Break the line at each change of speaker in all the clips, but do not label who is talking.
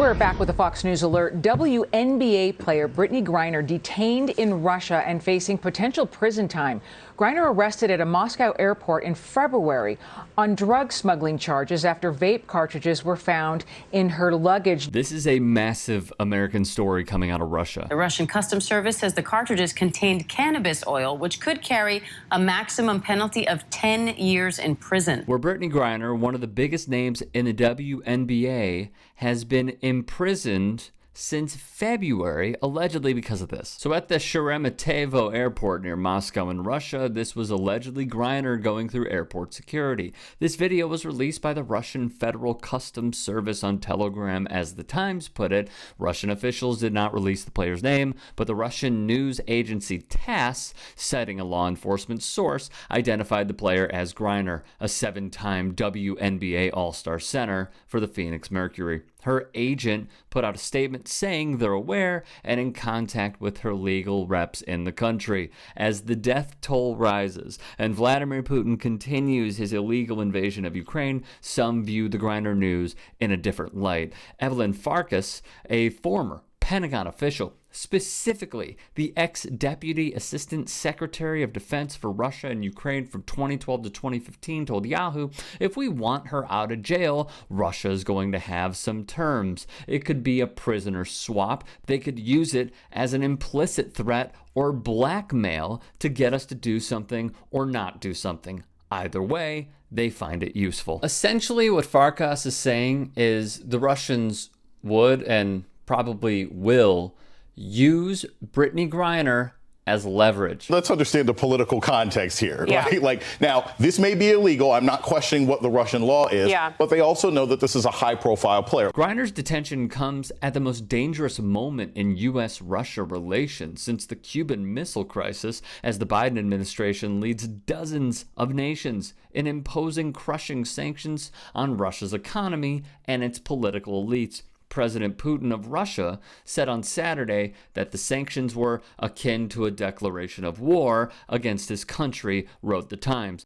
We're back with a Fox News alert. WNBA player Brittney Griner detained in Russia and facing potential prison time. Griner arrested at a Moscow airport in February on drug smuggling charges after vape cartridges were found in her luggage.
This is a massive American story coming out of Russia.
The Russian Customs Service says the cartridges contained cannabis oil, which could carry a maximum penalty of 10 years in prison.
Where Brittney Griner, one of the biggest names in the WNBA, has been imprisoned since February, allegedly because of this. So at the Sheremetyevo airport near Moscow in Russia, this was allegedly Griner going through airport security. This video was released by the Russian Federal Customs Service on Telegram. As the Times put it, Russian officials did not release the player's name, but the Russian news agency TASS, citing a law enforcement source, identified the player as Griner, a 7-time WNBA All-Star center for the Phoenix Mercury. Her agent put out a statement saying they're aware and in contact with her legal reps in the country. As the death toll rises and Vladimir Putin continues his illegal invasion of Ukraine, some view the Griner news in a different light. Evelyn Farkas, a former Pentagon official, specifically the ex-deputy assistant secretary of defense for Russia and Ukraine from 2012 to 2015, told Yahoo, if we want her out of jail, Russia is going to have some terms. It could be a prisoner swap. They could use it as an implicit threat or blackmail to get us to do something or not do something. Either way, they find it useful. Essentially, what Farkas is saying is the Russians would and probably will use Brittney Griner as leverage.
Let's understand the political context here, right? Like, now, this may be illegal. I'm not questioning what the Russian law is, but they also know that this is a high-profile player.
Griner's detention comes at the most dangerous moment in U.S.-Russia relations since the Cuban Missile Crisis, as the Biden administration leads dozens of nations in imposing crushing sanctions on Russia's economy and its political elites. President Putin of Russia said on Saturday that the sanctions were akin to a declaration of war against his country, wrote the Times.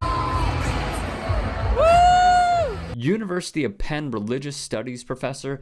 University of Penn religious studies professor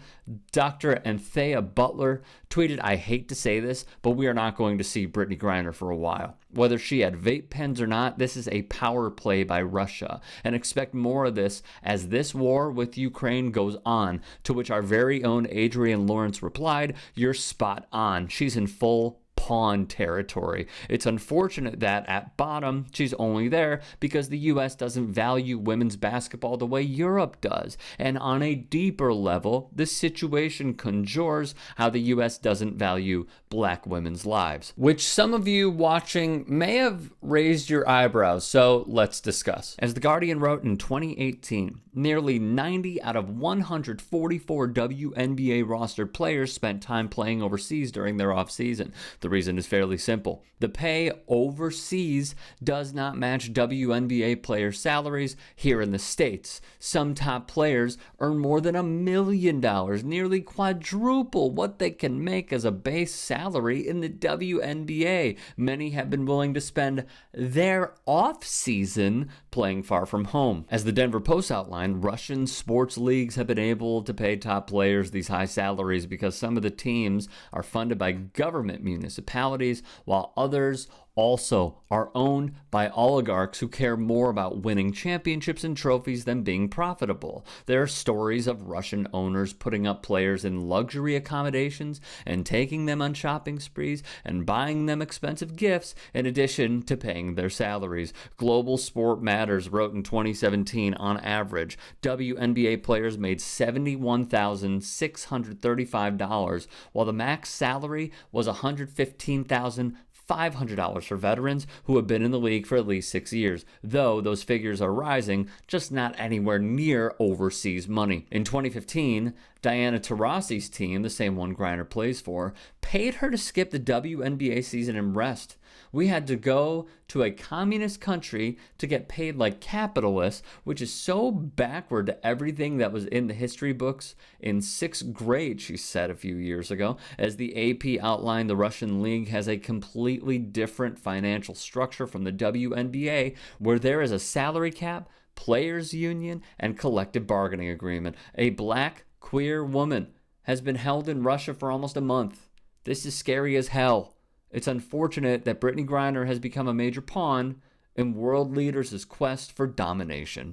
Dr. Anthea Butler tweeted, I hate to say this, but we are not going to see Brittney Griner for a while. Whether she had vape pens or not, this is a power play by Russia, and expect more of this as this war with Ukraine goes on, to which our very own Adrienne Lawrence replied, you're spot on. She's in full pawn territory. It's unfortunate that at bottom she's only there because the US doesn't value women's basketball the way Europe does. And on a deeper level, this situation conjures how the US doesn't value black women's lives, which some of you watching may have raised your eyebrows, so let's discuss. As The Guardian wrote in 2018, nearly 90 out of 144 WNBA rostered players spent time playing overseas during their offseason. The reason is fairly simple. The pay overseas does not match WNBA players' salaries here in the States. Some top players earn more than $1 million, nearly quadruple what they can make as a base salary in the WNBA. Many have been willing to spend their off-season playing far from home. As the Denver Post outlined, Russian sports leagues have been able to pay top players these high salaries because some of the teams are funded by government municipalities, while others also are owned by oligarchs who care more about winning championships and trophies than being profitable. There are stories of Russian owners putting up players in luxury accommodations and taking them on shopping sprees and buying them expensive gifts in addition to paying their salaries. Global Sport Matters wrote in 2017, on average, WNBA players made $71,635, while the max salary was $115,500 for veterans who have been in the league for at least 6 years, though those figures are rising, just not anywhere near overseas money. In 2015, Diana Taurasi's team, the same one Griner plays for, paid her to skip the WNBA season and rest. We had to go to a communist country to get paid like capitalists, which is so backward to everything that was in the history books in 6th grade, she said a few years ago. As the AP outlined, the Russian league has a completely different financial structure from the WNBA, where there is a salary cap, players union, and collective bargaining agreement. A black queer woman has been held in Russia for almost a month. This is scary as hell. It's unfortunate that Brittney Griner has become a major pawn in world leaders' quest for domination.